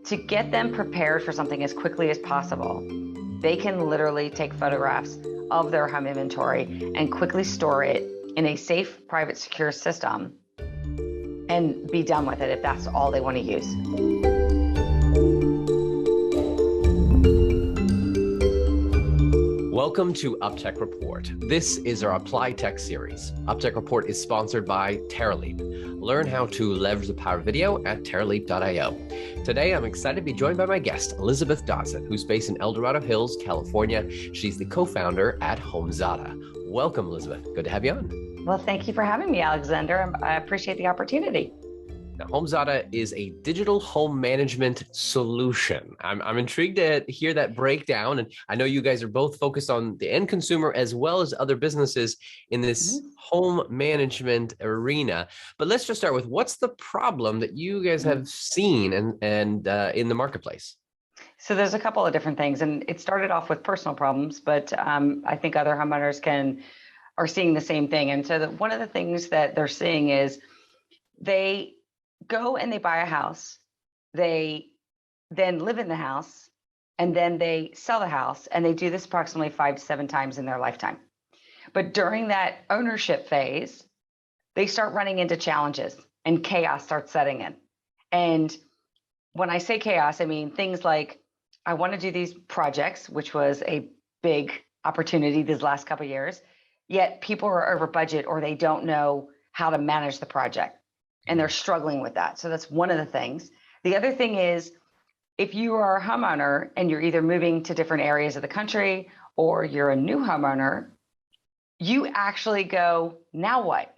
to get them prepared for something as quickly as possible, they can literally take photographs of their home inventory and quickly store it in a safe, private, secure system and be done with it if that's all they want to use. Welcome to UpTech Report. This is our Apply Tech series. UpTech Report is sponsored by TerraLeap. Learn how to leverage the power of video at terraleap.io. Today, I'm excited to be joined by my guest, Elizabeth Dodson, who's based in El Dorado Hills, California. She's the co-founder at HomeZada. Welcome, Elizabeth. Good to have you on. Well, thank you for having me, Alexander. I appreciate the opportunity. Now, HomeZada is a digital home management solution. I'm intrigued to hear that breakdown. And I know you guys are both focused on the end consumer as well as other businesses in this home management arena. But let's just start with, what's the problem that you guys have seen and in the marketplace? So there's a couple of different things, and it started off with personal problems, but I think other homeowners are seeing the same thing. And so one of the things that they're seeing is they go and they buy a house, they then live in the house, and then they sell the house, and they do this approximately 5 to 7 times in their lifetime. But during that ownership phase, they start running into challenges and chaos starts setting in. And when I say chaos, I mean things like, I want to do these projects, which was a big opportunity these last couple of years, yet people are over budget or they don't know how to manage the project. And they're struggling with that. So that's one of the things. The other thing is, if you are a homeowner and you're either moving to different areas of the country or you're a new homeowner, you actually go, now what?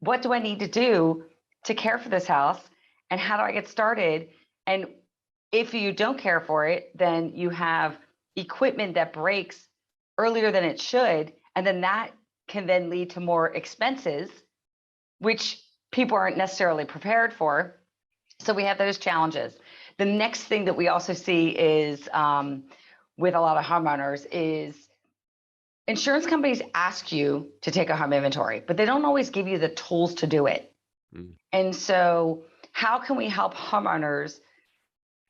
What do I need to do to care for this house? And how do I get started? And if you don't care for it, then you have equipment that breaks earlier than it should. And then that can then lead to more expenses, which people aren't necessarily prepared for. So we have those challenges. The next thing that we also see is with a lot of homeowners is insurance companies ask you to take a home inventory, but they don't always give you the tools to do it. And so how can we help homeowners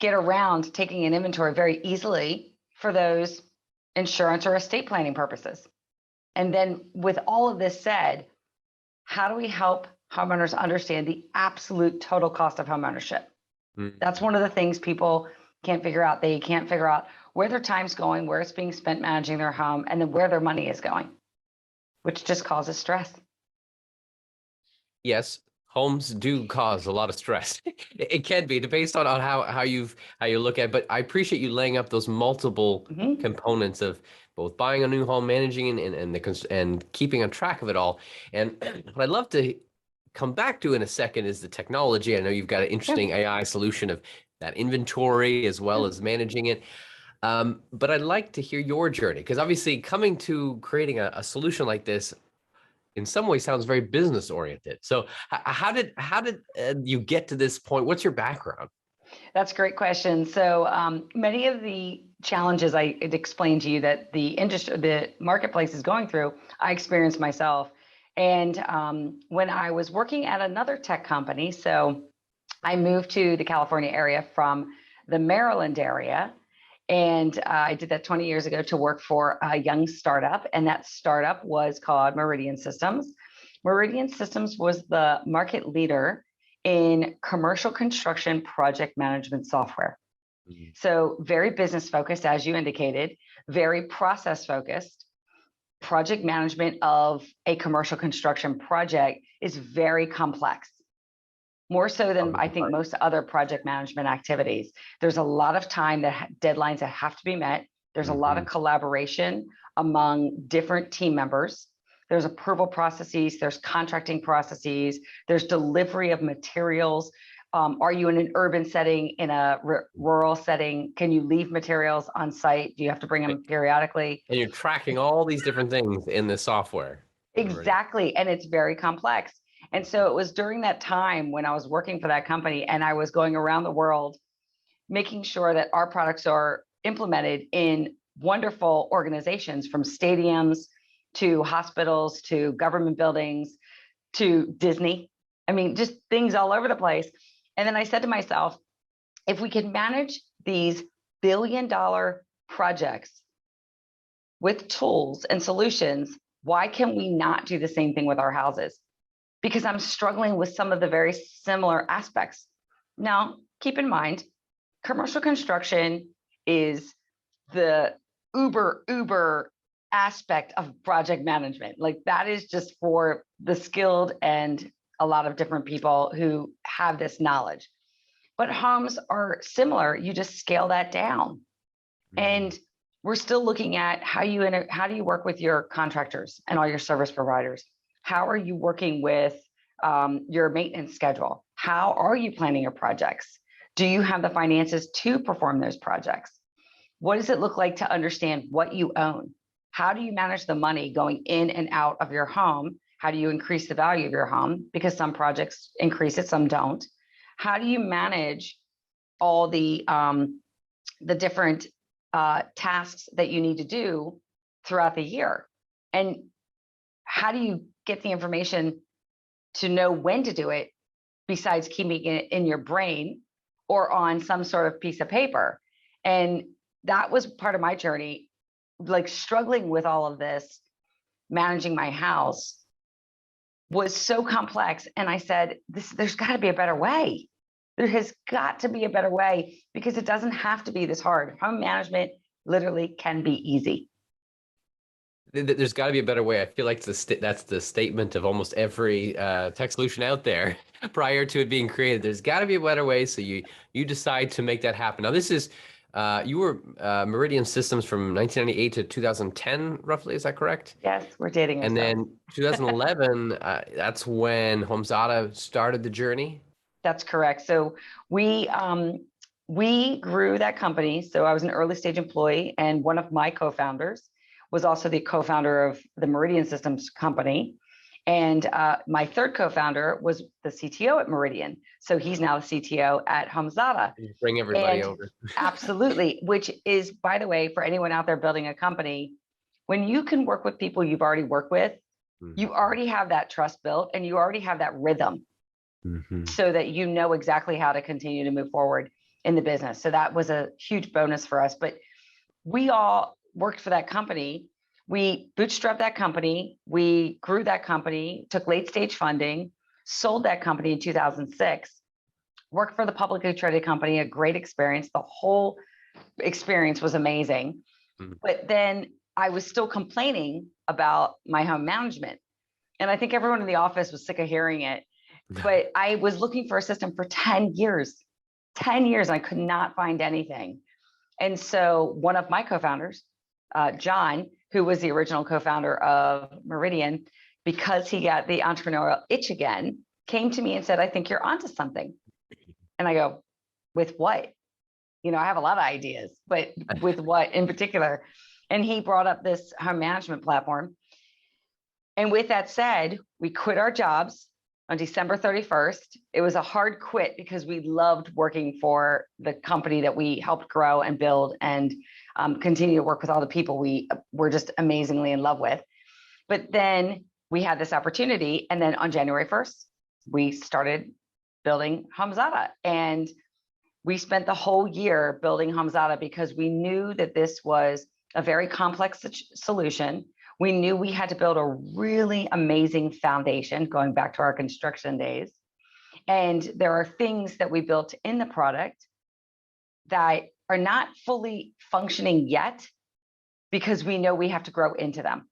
get around taking an inventory very easily for those insurance or estate planning purposes? And then with all of this said, how do we help homeowners understand the absolute total cost of homeownership? That's one of the things people can't figure out. They can't figure out where their time's going, where it's being spent managing their home, and then where their money is going, which just causes stress. Yes, homes do cause a lot of stress. It can be based on how you look at it, but I appreciate you laying up those multiple components of both buying a new home, managing and keeping on track of it all. And what I'd love to come back to in a second is the technology. I know you've got an interesting AI solution of that inventory as well as managing it. But I'd like to hear your journey, because obviously coming to creating a solution like this in some ways sounds very business oriented. So how did you get to this point? What's your background? That's a great question. So many of the challenges I explained to you that the marketplace is going through, I experienced myself. And when I was working at another tech company, so I moved to the California area from the Maryland area, and I did that 20 years ago to work for a young startup, and that startup was called Meridian Systems. Meridian Systems was the market leader in commercial construction project management software. So very business focused, as you indicated, very process focused. Project management of a commercial construction project is very complex, more so than I think most other project management activities. There's a lot of time deadlines that have to be met. There's a lot of collaboration among different team members. There's approval processes, there's contracting processes, there's delivery of materials. Are you in an urban setting, in a rural setting? Can you leave materials on site? Do you have to bring them periodically? And you're tracking all these different things in the software. Exactly. And it's very complex. And so it was during that time when I was working for that company and I was going around the world, making sure that our products are implemented in wonderful organizations, from stadiums to hospitals to government buildings to Disney. I mean, just things all over the place. And then I said to myself, if we can manage these billion-dollar projects with tools and solutions, why can we not do the same thing with our houses? Because I'm struggling with some of the very similar aspects. Now, keep in mind, commercial construction is the uber aspect of project management. Like, that is just for the skilled and a lot of different people who have this knowledge. But homes are similar. You just scale that down. And we're still looking at how do you work with your contractors and all your service providers? How are you working with your maintenance schedule? How are you planning your projects? Do you have the finances to perform those projects? What does it look like to understand what you own? How do you manage the money going in and out of your home? How do you increase the value of your home? Because some projects increase it, some don't. How do you manage all the different tasks that you need to do throughout the year? And how do you get the information to know when to do it, besides keeping it in your brain or on some sort of piece of paper? And that was part of my journey, like struggling with all of this, managing my house was so complex. And I said, there's got to be a better way. There has got to be a better way, because it doesn't have to be this hard. Home management literally can be easy. There's got to be a better way. I feel like that's the statement of almost every tech solution out there prior to it being created. There's got to be a better way. So you decide to make that happen. Now, this is you were Meridian Systems from 1998 to 2010, roughly. Is that correct? Yes, we're dating ourselves. And then 2011, that's when HomeZada started the journey. That's correct. So we grew that company. So I was an early stage employee, and one of my co-founders was also the co-founder of the Meridian Systems company. And my third co-founder was the CTO at Meridian. So he's now the CTO at HomeZada. Bring everybody over. Absolutely. Which is, by the way, for anyone out there building a company, when you can work with people you've already worked with, you already have that trust built and you already have that rhythm, so that you know exactly how to continue to move forward in the business. So that was a huge bonus for us. But we all worked for that company. We bootstrapped that company. We grew that company, took late stage funding, sold that company in 2006, worked for the publicly traded company, a great experience. The whole experience was amazing. But then I was still complaining about my home management. And I think everyone in the office was sick of hearing it. But I was looking for a system for 10 years. 10 years, I could not find anything. And so one of my co-founders, John, who was the original co-founder of Meridian, because he got the entrepreneurial itch again, came to me and said, I think you're onto something. And I go, with what? You know, I have a lot of ideas, but with what in particular? And he brought up this home management platform. And with that said, we quit our jobs on December 31st. It was a hard quit because we loved working for the company that we helped grow and build, and continue to work with all the people we were just amazingly in love with. But then we had this opportunity. And then on January 1st, we started building HomeZada. And we spent the whole year building HomeZada because we knew that this was a very complex solution. We knew we had to build a really amazing foundation going back to our construction days. And there are things that we built in the product that are not fully functioning yet, because we know we have to grow into them.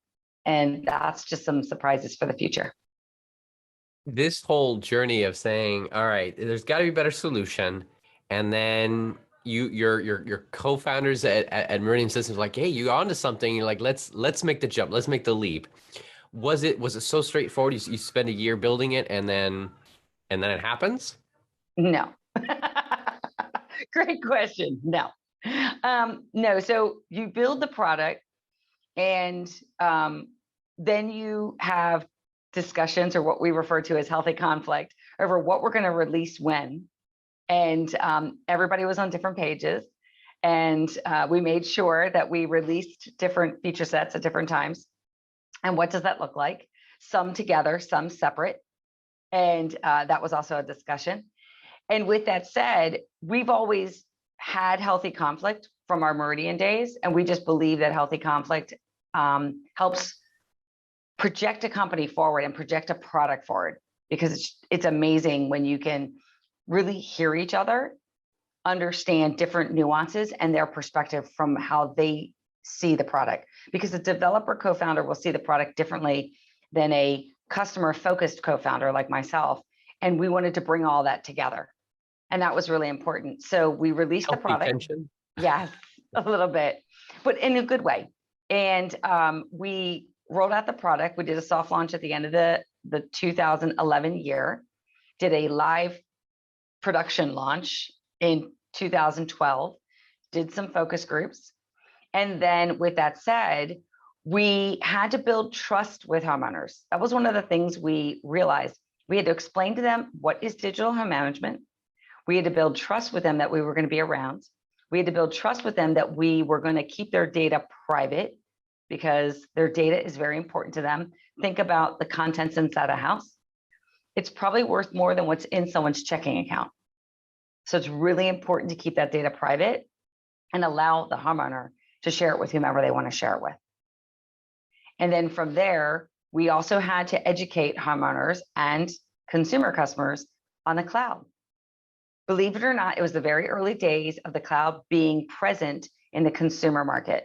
And that's just some surprises for the future. This whole journey of saying, all right, there's got to be a better solution. And then your co-founders at Meridian Systems like, hey, you onto something. You're like, let's make the jump. Let's make the leap. Was it so straightforward? You spend a year building it and then it happens? No. Great question. No. No. So you build the product, and then you have discussions, or what we refer to as healthy conflict, over what we're going to release when. And everybody was on different pages, and we made sure that we released different feature sets at different times. And what does that look like? Some together, some separate. And that was also a discussion. And with that said, we've always had healthy conflict from our Meridian days, and we just believe that healthy conflict helps project a company forward and project a product forward, because it's amazing when you can really hear each other, understand different nuances and their perspective from how they see the product. Because a developer co-founder will see the product differently than a customer focused co-founder like myself. And we wanted to bring all that together. And that was really important. So we released the product. Tension. Yes, a little bit, but in a good way. And we rolled out the product. We did a soft launch at the end of the 2011 year, did a live production launch in 2012, did some focus groups. And then with that said, we had to build trust with homeowners. That was one of the things we realized. We had to explain to them what is digital home management. We had to build trust with them that we were going to be around. We had to build trust with them that we were going to keep their data private, because their data is very important to them. Think about the contents inside a house. It's probably worth more than what's in someone's checking account. So it's really important to keep that data private and allow the homeowner to share it with whomever they want to share it with. And then from there, we also had to educate homeowners and consumer customers on the cloud. Believe it or not, it was the very early days of the cloud being present in the consumer market.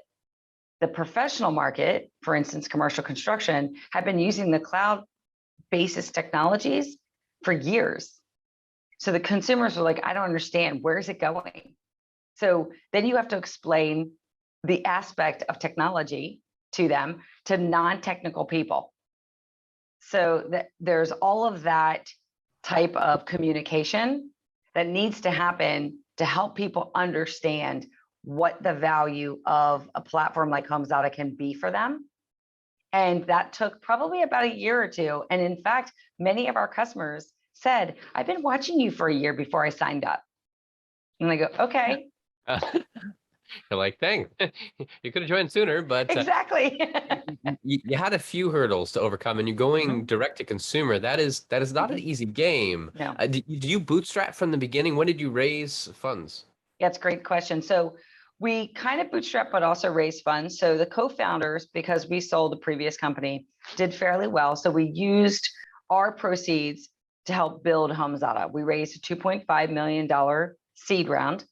The professional market, for instance, commercial construction, had been using the cloud basis technologies for years. So the consumers were like, I don't understand, where's it going? So then you have to explain the aspect of technology to them, to non-technical people. So there's all of that type of communication that needs to happen to help people understand what the value of a platform like HomeZada can be for them. And that took probably about a year or two. And in fact, many of our customers said, I've been watching you for a year before I signed up. And I go, okay. You're like, thanks. You could have joined sooner, but exactly. you had a few hurdles to overcome, and you're going direct to consumer. That is not an easy game. No. Do you bootstrap from the beginning? When did you raise funds? That's a great question. So we kind of bootstrap, but also raise funds. So the co-founders, because we sold the previous company, did fairly well. So we used our proceeds to help build HomeZada. We raised a $2.5 million seed round,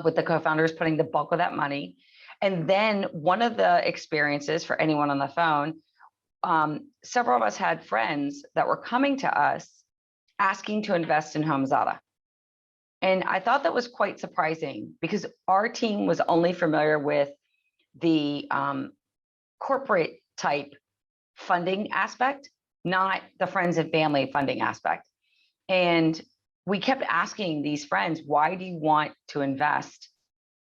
with the co-founders putting the bulk of that money. And then one of the experiences for anyone on the phone, several of us had friends that were coming to us asking to invest in HomeZada. And I thought that was quite surprising, because our team was only familiar with the corporate type funding aspect, not the friends and family funding aspect. And we kept asking these friends, why do you want to invest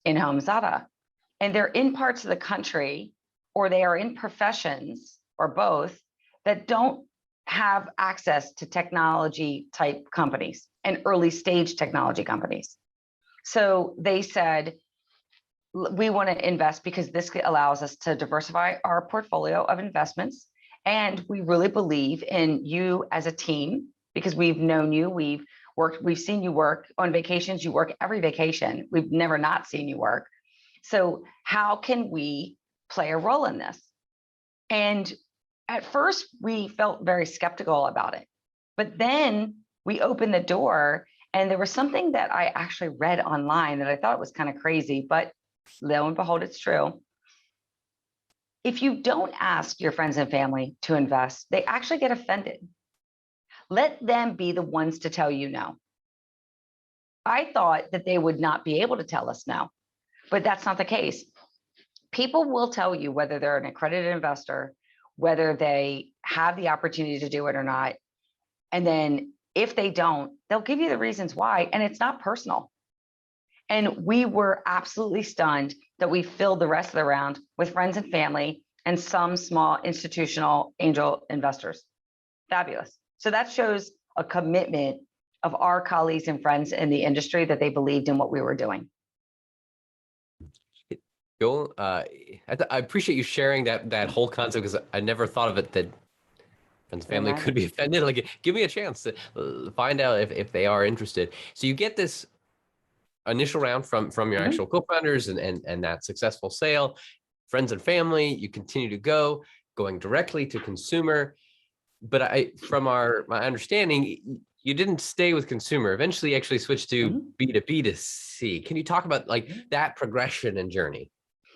in HomeZada? And they're in parts of the country, or they are in professions, or both, that don't have access to technology type companies and early stage technology companies. So they said, we want to invest because this allows us to diversify our portfolio of investments. And we really believe in you as a team, because we've known you, we've seen you work on vacations, you work every vacation. We've never not seen you work. So how can we play a role in this? And at first we felt very skeptical about it, but then we opened the door, and there was something that I actually read online that I thought was kind of crazy, but lo and behold, it's true. If you don't ask your friends and family to invest, they actually get offended. Let them be the ones to tell you no. I thought that they would not be able to tell us no, but that's not the case. People will tell you whether they're an accredited investor, whether they have the opportunity to do it or not. And then if they don't, they'll give you the reasons why, and it's not personal. And we were absolutely stunned that we filled the rest of the round with friends and family and some small institutional angel investors. Fabulous. So that shows a commitment of our colleagues and friends in the industry, that they believed in what we were doing. Joel, I appreciate you sharing that whole concept, because I never thought of it Friends and family could be offended. Like, give me a chance to find out if they are interested. So you get this initial round from your actual co-founders and that successful sale, friends and family, you continue to going directly to consumer. But from my understanding, you didn't stay with consumer. Eventually, you actually switched to B2B to C. Can you talk about like that progression and journey?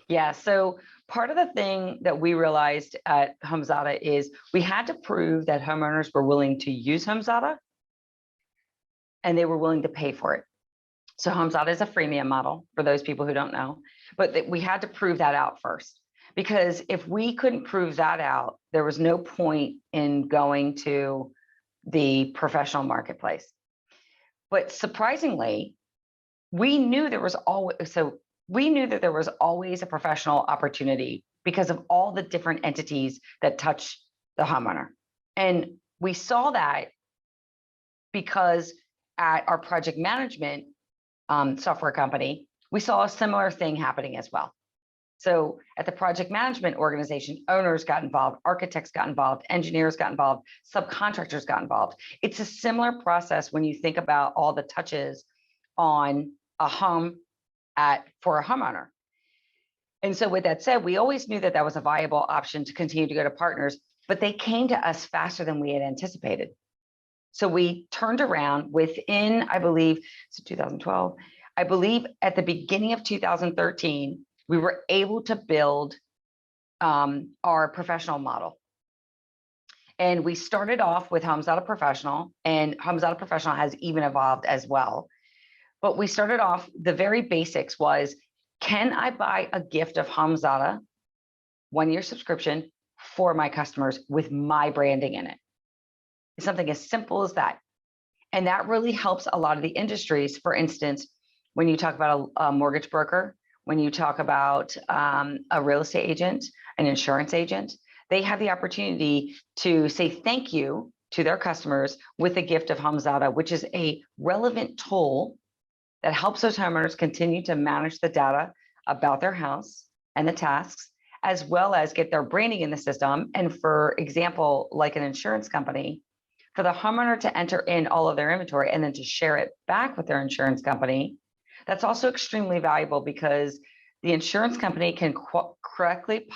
Yeah. So part of the thing that we realized at HomeZada is we had to prove that homeowners were willing to use HomeZada and they were willing to pay for it. So HomeZada is a freemium model for those people who don't know, but we had to prove that out first, because if we couldn't prove that out, there was no point in going to the professional marketplace. But surprisingly, we knew there was always a professional opportunity because of all the different entities that touch the homeowner. And we saw that because at our project management software company, we saw a similar thing happening as well. So at the project management organization, owners got involved, architects got involved, engineers got involved, subcontractors got involved. It's a similar process when you think about all the touches on a home for a homeowner. And so with that said, we always knew that was a viable option to continue to go to partners, but they came to us faster than we had anticipated. So we turned around within, I believe, 2012, I believe at the beginning of 2013, we were able to build our professional model. And we started off with HomeZada Professional, and HomeZada Professional has even evolved as well. But we started off, the very basics was, can I buy a gift of HomeZada, 1-year subscription for my customers with my branding in it? It's something as simple as that. And that really helps a lot of the industries. For instance, when you talk about a mortgage broker, when you talk about a real estate agent, an insurance agent, they have the opportunity to say thank you to their customers with a gift of HomeZada, which is a relevant tool that helps those homeowners continue to manage the data about their house and the tasks, as well as get their branding in the system. And for example, like an insurance company, for the homeowner to enter in all of their inventory and then to share it back with their insurance company, that's also extremely valuable, because the insurance company can correctly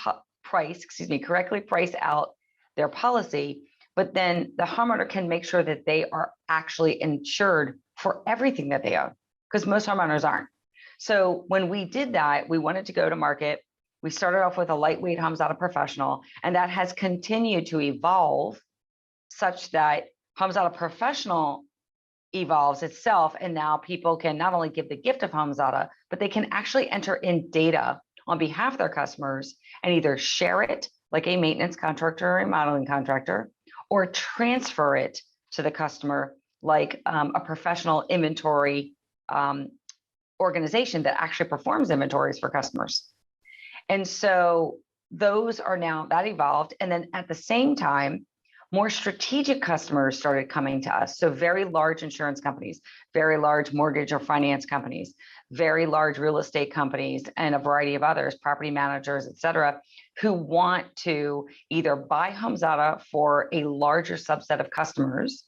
price out their policy, but then the homeowner can make sure that they are actually insured for everything that they own, because most homeowners aren't. So when we did that, we wanted to go to market. We started off with a lightweight HomeZada Professional, and that has continued to evolve such that HomeZada Professional evolves itself. And now people can not only give the gift of HomeZada, but they can actually enter in data on behalf of their customers and either share it like a maintenance contractor or a remodeling contractor, or transfer it to the customer like a professional inventory organization that actually performs inventories for customers. And so those are now, that evolved. And then at the same time, more strategic customers started coming to us. So very large insurance companies, very large mortgage or finance companies, very large real estate companies, and a variety of others, property managers, et cetera, who want to either buy HomeZada for a larger subset of customers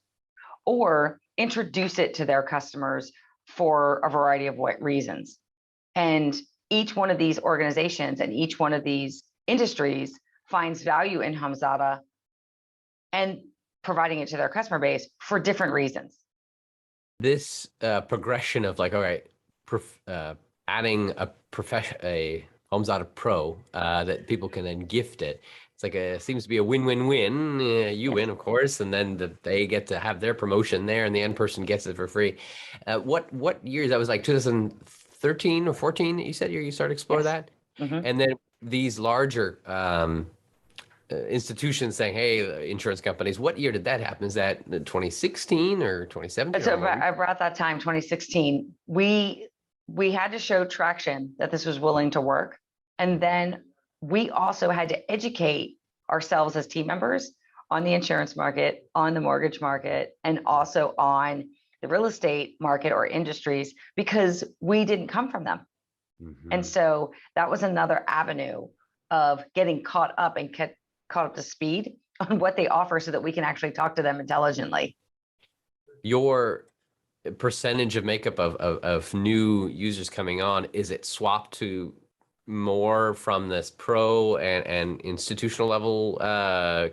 or introduce it to their customers for a variety of reasons. And each one of these organizations and each one of these industries finds value in HomeZada and providing it to their customer base for different reasons. This progression of like, all right, adding a HomeZada Pro that people can then gift it. It's like seems to be a win-win-win. You win, of course, and then they get to have their promotion there, and the end person gets it for free. What years? That was like 2013 or 14 that you said you started to explore that? And then these larger institutions saying, hey, insurance companies, what year did that happen? Is that 2016 or 2017? So about that time, 2016, we had to show traction that this was willing to work. And then we also had to educate ourselves as team members on the insurance market, on the mortgage market, and also on the real estate market or industries, because we didn't come from them. And so that was another avenue of getting caught up and caught up to speed on what they offer so that we can actually talk to them intelligently. Your percentage of makeup of new users coming on, is it swapped to more from this pro and institutional level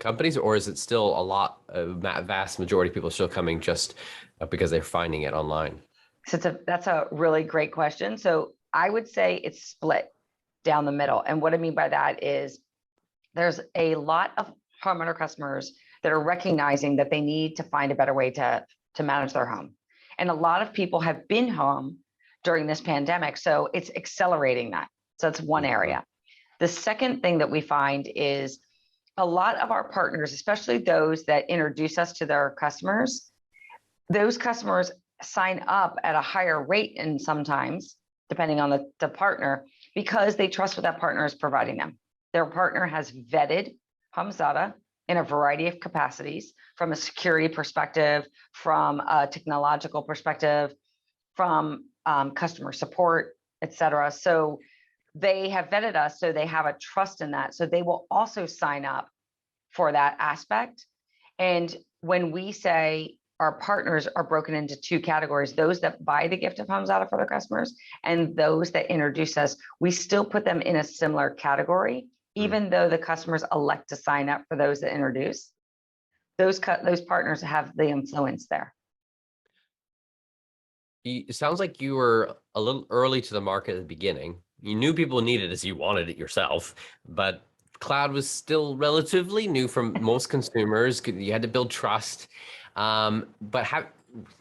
companies, or is it still a lot of vast majority of people still coming just because they're finding it online? So that's a really great question. So I would say it's split down the middle. And what I mean by that is there's a lot of homeowner customers that are recognizing that they need to find a better way to manage their home. And a lot of people have been home during this pandemic, so it's accelerating that. So that's one area. The second thing that we find is a lot of our partners, especially those that introduce us to their customers, those customers sign up at a higher rate, and sometimes, depending on the partner, because they trust what that partner is providing them. Their partner has vetted HomeZada in a variety of capacities, from a security perspective, from a technological perspective, from customer support, et cetera. So they have vetted us, so they have a trust in that. So they will also sign up for that aspect. And when we say our partners are broken into two categories, those that buy the gift of HomeZada for their customers and those that introduce us, we still put them in a similar category, even though the customers elect to sign up for those that introduce. Those partners have the influence there. It sounds like you were a little early to the market at the beginning. You knew people needed it as you wanted it yourself, but cloud was still relatively new from most consumers. You had to build trust. But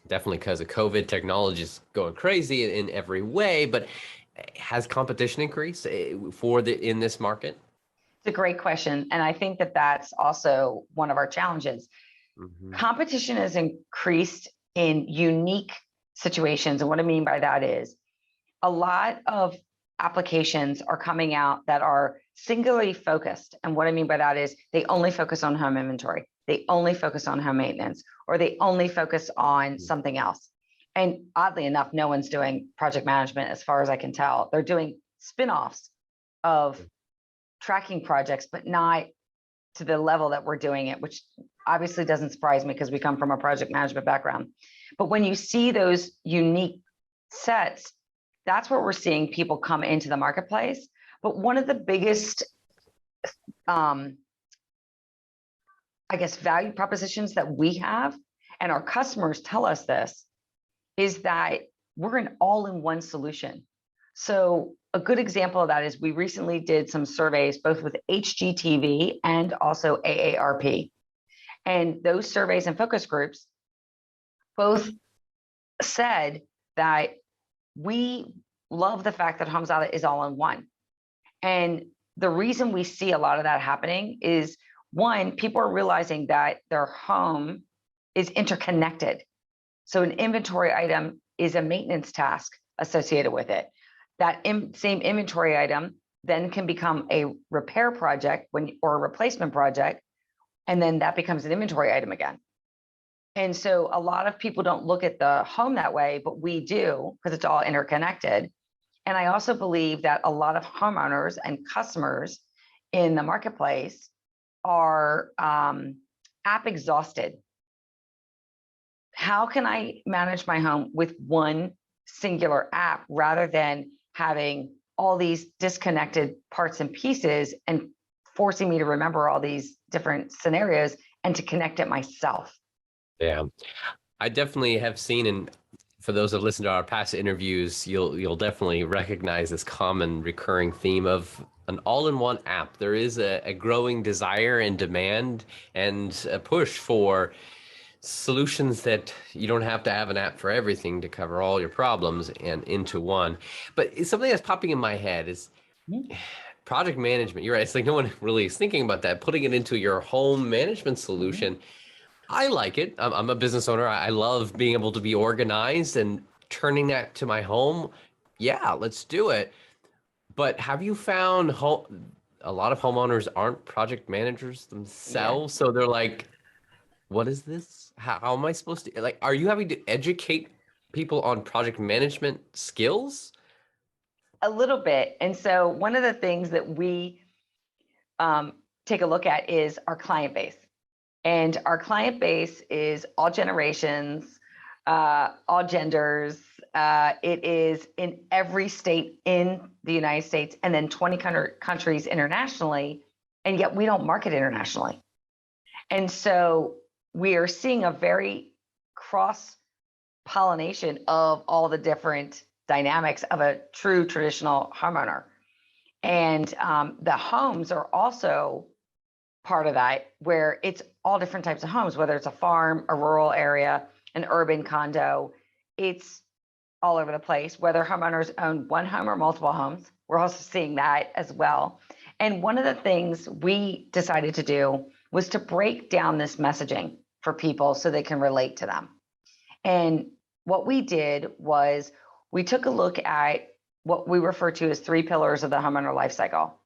definitely because of COVID, technology is going crazy in every way, but has competition increased in this market? It's a great question. And I think that that's also one of our challenges. Competition has increased in unique situations. And what I mean by that is a lot of applications are coming out that are singularly focused. And what I mean by that is they only focus on home inventory. They only focus on home maintenance, or they only focus on something else. And oddly enough, no one's doing project management as far as I can tell. They're doing spin-offs of tracking projects, but not to the level that we're doing it, which obviously doesn't surprise me because we come from a project management background. But when you see those unique sets, that's where we're seeing people come into the marketplace. But one of the biggest, I guess, value propositions that we have, and our customers tell us this, is that we're an all-in-one solution. So a good example of that is we recently did some surveys, both with HGTV and also AARP. And those surveys and focus groups both said that we love the fact that HomeZada is all in one. And the reason we see a lot of that happening is, one, people are realizing that their home is interconnected. So an inventory item is a maintenance task associated with it. That same inventory item then can become a repair project or a replacement project, and then that becomes an inventory item again. And so a lot of people don't look at the home that way, but we do, because it's all interconnected. And I also believe that a lot of homeowners and customers in the marketplace are app exhausted. How can I manage my home with one singular app rather than having all these disconnected parts and pieces and forcing me to remember all these different scenarios and to connect it myself? Yeah, I definitely have seen, and for those that listen to our past interviews, you'll definitely recognize this common recurring theme of an all-in-one app. There is a growing desire and demand and a push for solutions that you don't have to have an app for everything to cover all your problems and into one. But something that's popping in my head is project management. You're right. It's like no one really is thinking about that. Putting it into your home management solution. I like it. I'm a business owner. I love being able to be organized and turning that to my home. Yeah, let's do it. But have you found a lot of homeowners aren't project managers themselves? So they're like, what is this? How am I supposed to, like, are you having to educate people on project management skills? A little bit. And so one of the things that we take a look at is our client base. And our client base is all generations, all genders. It is in every state in the United States and then 20 countries internationally. And yet we don't market internationally. And so we are seeing a very cross pollination of all the different dynamics of a true traditional homeowner. And the homes are also part of that, where it's all different types of homes, whether it's a farm, a rural area, an urban condo. It's all over the place, whether homeowners own one home or multiple homes. We're also seeing that as well. And one of the things we decided to do was to break down this messaging for people so they can relate to them. And what we did was we took a look at what we refer to as 3 pillars of the homeowner life cycle.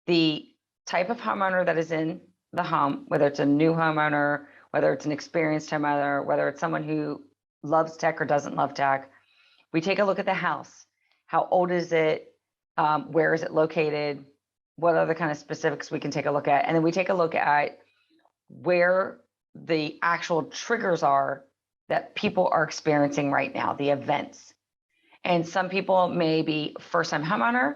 The type of homeowner that is in the home, whether it's a new homeowner, whether it's an experienced homeowner, whether it's someone who loves tech or doesn't love tech. We take a look at the house. How old is it? Where is it located? What other kind of specifics we can take a look at? And then we take a look at where the actual triggers are that people are experiencing right now, the events. And some people may be first-time homeowner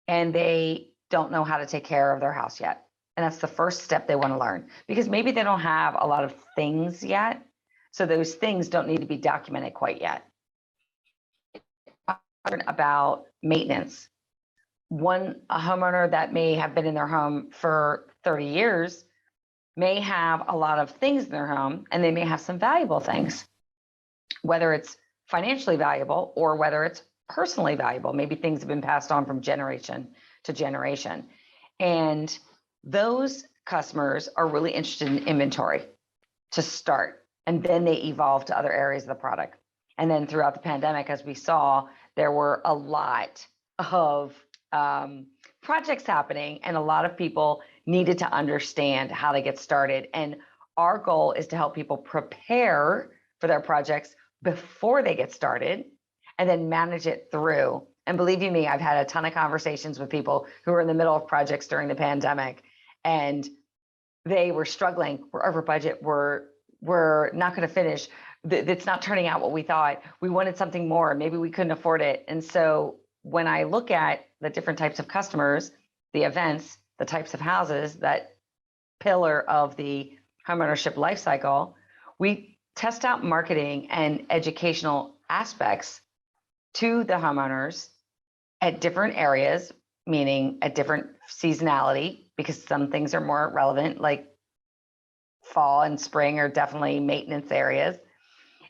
and they don't know how to take care of their house yet. And that's the first step they want to learn, because maybe they don't have a lot of things yet. So those things don't need to be documented quite yet. About maintenance. A homeowner that may have been in their home for 30 years may have a lot of things in their home, and they may have some valuable things, whether it's financially valuable or whether it's personally valuable. Maybe things have been passed on from generation to generation. And those customers are really interested in inventory to start, and then they evolve to other areas of the product. And then throughout the pandemic, as we saw, there were a lot of projects happening, and a lot of people needed to understand how to get started. And our goal is to help people prepare for their projects before they get started and then manage it through. And believe you me, I've had a ton of conversations with people who were in the middle of projects during the pandemic, and they were struggling. We're over budget. We're not going to finish. It's not turning out what we thought. We wanted something more. Maybe we couldn't afford it. And so when I look at the different types of customers, the events, the types of houses, that pillar of the homeownership life cycle, we test out marketing and educational aspects to the homeowners at different areas, meaning at different seasonality, because some things are more relevant, like fall and spring are definitely maintenance areas.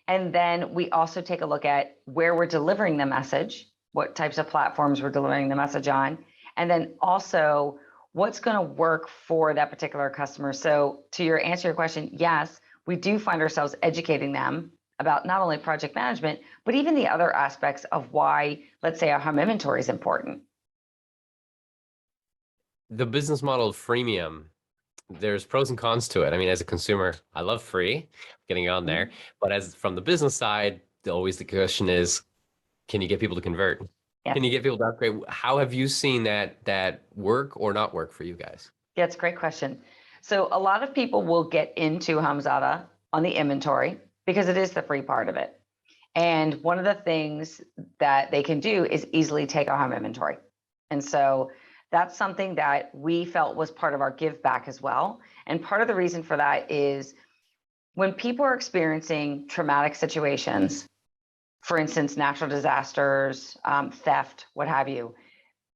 And then we also take a look at where we're delivering the message, what types of platforms we're delivering the message on, and then also what's going to work for that particular customer. So to answer your question, yes, we do find ourselves educating them about not only project management, but even the other aspects of why, let's say, our home inventory is important. The business model of freemium, there's pros and cons to it. I mean, as a consumer, I love free, getting on there. But as from the business side, always the question is, can you get people to convert? Yeah. Can you get people to upgrade? How have you seen that work or not work for you guys? Yeah, it's a great question. So a lot of people will get into HomeZada on the inventory because it is the free part of it. And one of the things that they can do is easily take a home inventory. And so that's something that we felt was part of our give back as well. And part of the reason for that is when people are experiencing traumatic situations, for instance, natural disasters, theft, what have you,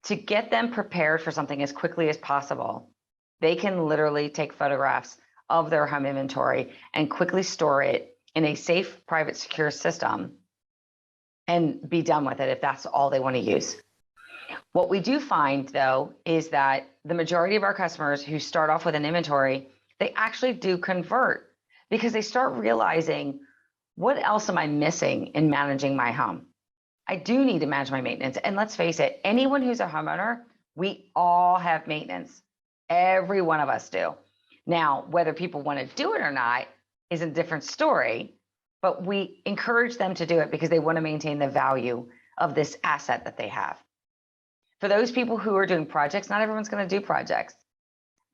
to get them prepared for something as quickly as possible, they can literally take photographs of their home inventory and quickly store it in a safe, private, secure system and be done with it if that's all they want to use. What we do find, though, is that the majority of our customers who start off with an inventory, they actually do convert because they start realizing, what else am I missing in managing my home? I do need to manage my maintenance. And let's face it, anyone who's a homeowner, we all have maintenance. Every one of us do. Now, whether people want to do it or not is a different story, but we encourage them to do it because they want to maintain the value of this asset that they have. For those people who are doing projects, not everyone's going to do projects.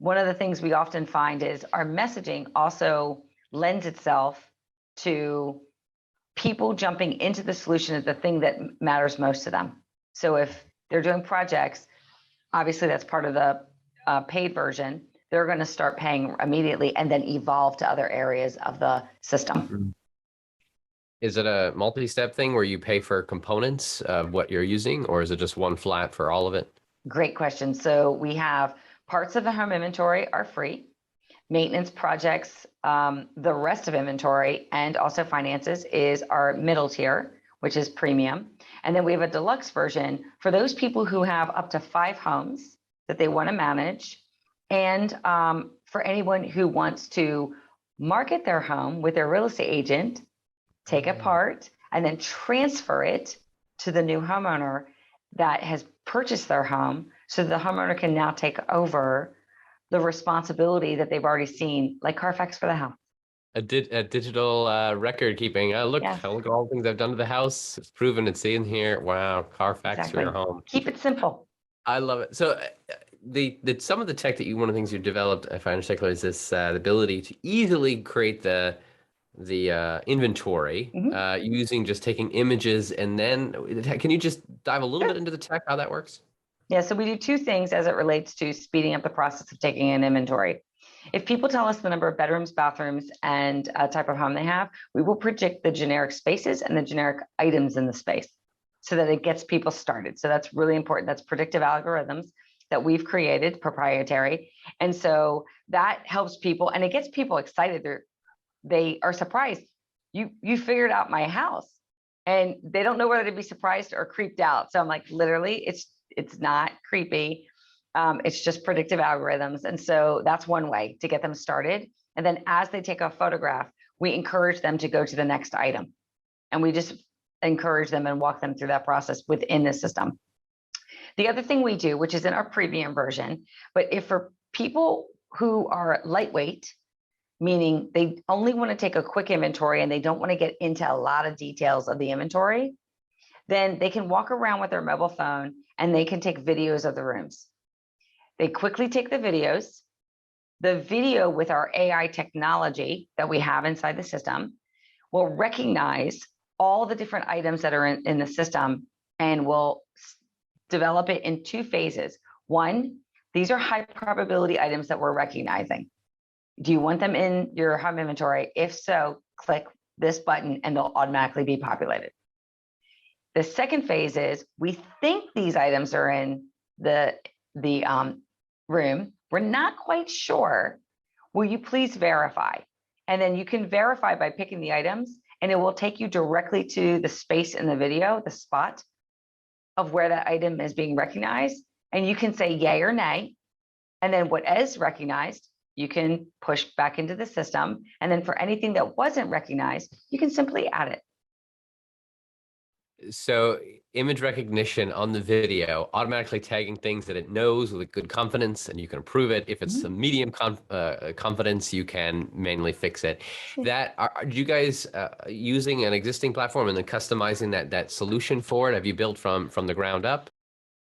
one of the things we often find is our messaging also lends itself to people jumping into the solution as the thing that matters most to them. So if they're doing projects, obviously that's part of the paid version. They're going to start paying immediately and then evolve to other areas of the system. Is it a multi-step thing where you pay for components of what you're using, or is it just one flat for all of it? Great question. So we have parts of the home inventory are free, maintenance projects, the rest of inventory, and also finances is our middle tier, which is premium. And then we have a deluxe version for those people who have up to 5 homes that they want to manage. And for anyone who wants to market their home with their real estate agent, take a part and then transfer it to the new homeowner that has purchased their home, so the homeowner can now take over the responsibility that they've already seen, like Carfax for the house. A digital record keeping. Look, Yes. look at all the things I've done to the house. It's proven, it's in here. Wow, Carfax for your home. Keep it simple. I love it. So the some of the tech that one of the things you developed, if I understand correctly, is this the ability to easily create the inventory using just taking images. And then can you just dive a little bit into the tech, how that works? Yeah, so we do 2 things as it relates to speeding up the process of taking an inventory. If people tell us the number of bedrooms, bathrooms, and type of home they have, we will predict the generic spaces and the generic items in the space so that it gets people started. So that's really important. That's predictive algorithms that we've created, proprietary. And so that helps people, and it gets people excited. They are surprised. You figured out my house, and they don't know whether to be surprised or creeped out. So I'm like, literally, it's not creepy. It's just predictive algorithms. And so that's one way to get them started. And then as they take a photograph, we encourage them to go to the next item. And we just encourage them and walk them through that process within the system. The other thing we do, which is in our premium version, but if for people who are lightweight, meaning they only want to take a quick inventory and they don't want to get into a lot of details of the inventory, then they can walk around with their mobile phone and they can take videos of the rooms. They quickly take the videos. The video with our AI technology that we have inside the system will recognize all the different items that are in the system and will develop it in 2 phases. One, these are high probability items that we're recognizing. Do you want them in your home inventory? If so, click this button and they'll automatically be populated. The second phase is we think these items are in the room. We're not quite sure. Will you please verify? And then you can verify by picking the items, and it will take you directly to the space in the video, the spot of where that item is being recognized. And you can say yay or nay. And then what is recognized, you can push back into the system. And then for anything that wasn't recognized, you can simply add it. So image recognition on the video, automatically tagging things that it knows with good confidence, and you can approve it. If it's a medium confidence, you can manually fix it. That are you guys using an existing platform and then customizing that solution for it? Have you built from the ground up?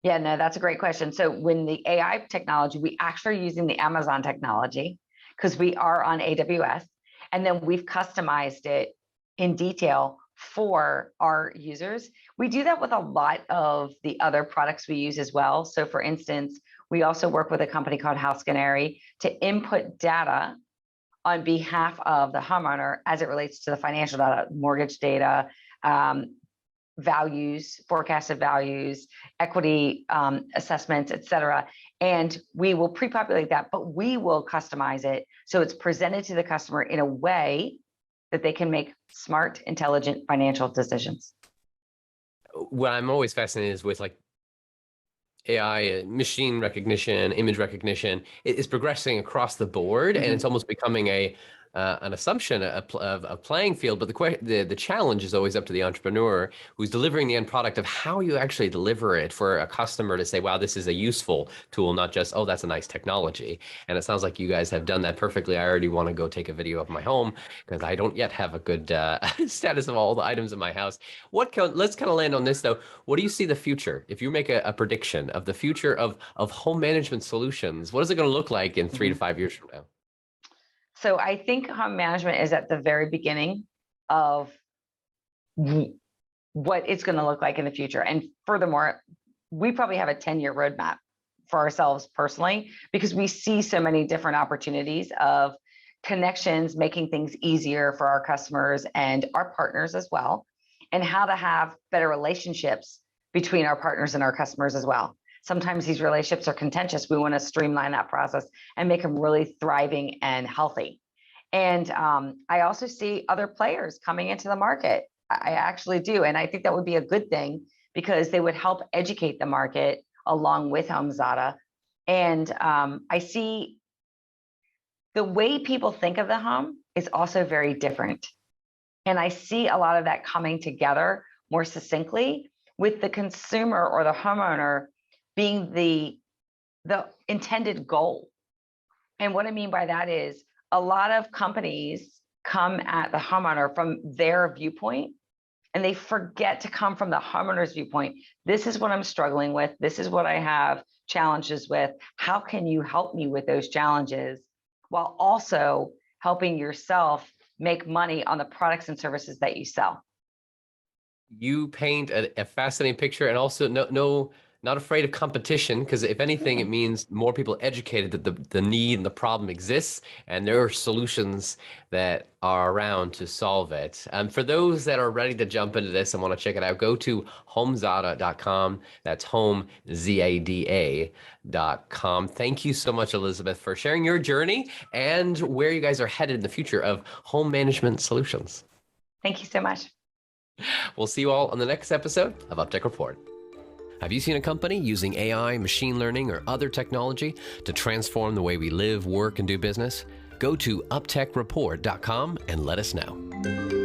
Yeah, no, that's a great question. So when the AI technology, we actually are using the Amazon technology because we are on AWS, and then we've customized it in detail for our users. We do that with a lot of the other products we use as well. So for instance, we also work with a company called House Canary to input data on behalf of the homeowner as it relates to the financial data, mortgage data, values, forecasted values, equity assessments, et cetera. And we will pre-populate that, but we will customize it so it's presented to the customer in a way that they can make smart, intelligent financial decisions. What I'm always fascinated is with like AI, machine recognition, image recognition, it is progressing across the board, and it's almost becoming a an assumption, a playing field, but the challenge is always up to the entrepreneur who's delivering the end product of how you actually deliver it for a customer to say, wow, this is a useful tool, not just, oh, that's a nice technology. And it sounds like you guys have done that perfectly. I already want to go take a video of my home because I don't yet have a good status of all the items in my house. Let's kind of land on this though. What do you see the future? If you make a prediction of the future of home management solutions, what is it going to look like in 3 to 5 years from now? So I think home management is at the very beginning of what it's going to look like in the future. And furthermore, we probably have a 10-year roadmap for ourselves personally, because we see so many different opportunities of connections, making things easier for our customers and our partners as well, and how to have better relationships between our partners and our customers as well. Sometimes these relationships are contentious. We want to streamline that process and make them really thriving and healthy. And I also see other players coming into the market. I actually do. And I think that would be a good thing because they would help educate the market along with HomeZada. And I see the way people think of the home is also very different. And I see a lot of that coming together more succinctly with the consumer or the homeowner being the intended goal. And what I mean by that is a lot of companies come at the homeowner from their viewpoint, and they forget to come from the homeowner's viewpoint. This is what I'm struggling with. This is what I have challenges with. How can you help me with those challenges while also helping yourself make money on the products and services that you sell? You paint a fascinating picture, and also not afraid of competition, because if anything, it means more people educated that the need and the problem exists, and there are solutions that are around to solve it. For those that are ready to jump into this and want to check it out, go to homezada.com. That's HomeZada.com. Thank you so much, Elizabeth, for sharing your journey and where you guys are headed in the future of home management solutions. Thank you so much. We'll see you all on the next episode of UpTech Report. Have you seen a company using AI, machine learning, or other technology to transform the way we live, work, and do business? Go to uptechreport.com and let us know.